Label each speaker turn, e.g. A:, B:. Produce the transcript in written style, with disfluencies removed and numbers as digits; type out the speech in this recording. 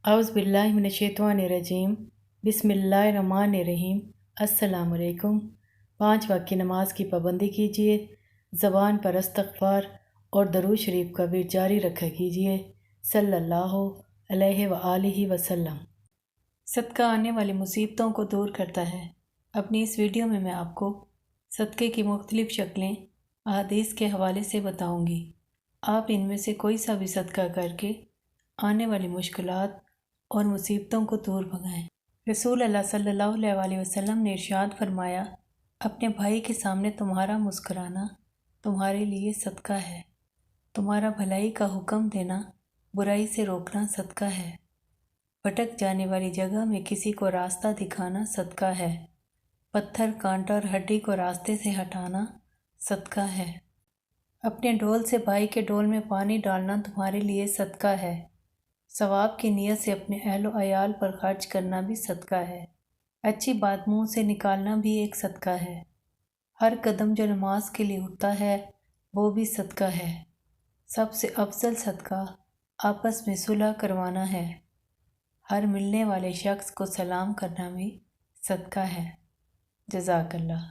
A: औज़ बिल्लाहि मिनश्शैतानिर्रजीम बिस्मिल्लाहिर्रहमानिर्रहीम। अस्सलाम वालेकुम। 5 वक्त की नमाज की पाबंदी कीजिए। ज़बान पर इस्तग़फ़ार और दरूद शरीफ का भी जारी रखा कीजिए सल्लल्लाहु अलैहि व आलिहि वसल्लम। सदका आने वाली मुसीबतों को दूर करता है। अपनी इस वीडियो में मैं आपको सदक़े की मुख्तलिफ़ शक्लें अहादीस के हवाले से बताऊंगी। आप इनमें से कोई सा भी सदका करके आने वाली मुश्किलात और मुसीबतों को दूर भगाएं। रसूल अल्लाह सल्लल्लाहु अलैहि वसल्लम ने इरशाद फरमाया, अपने भाई के सामने तुम्हारा मुस्कुराना तुम्हारे लिए सदका है। तुम्हारा भलाई का हुक्म देना, बुराई से रोकना सदका है। भटक जाने वाली जगह में किसी को रास्ता दिखाना सदका है। पत्थर, कांटा और हड्डी को रास्ते से हटाना सदका है। अपने डोल से भाई के डोल में पानी डालना तुम्हारे लिए सदका है। सवाब की नीयत से अपने अहल व अयाल पर खर्च करना भी सदका है। अच्छी बात मुंह से निकालना भी एक सदका है। हर कदम जो नमाज के लिए उठता है वो भी सदका है। सबसे अफजल सदका आपस में सुलह करवाना है। हर मिलने वाले शख्स को सलाम करना भी सदका है। जज़ाकल्लाह।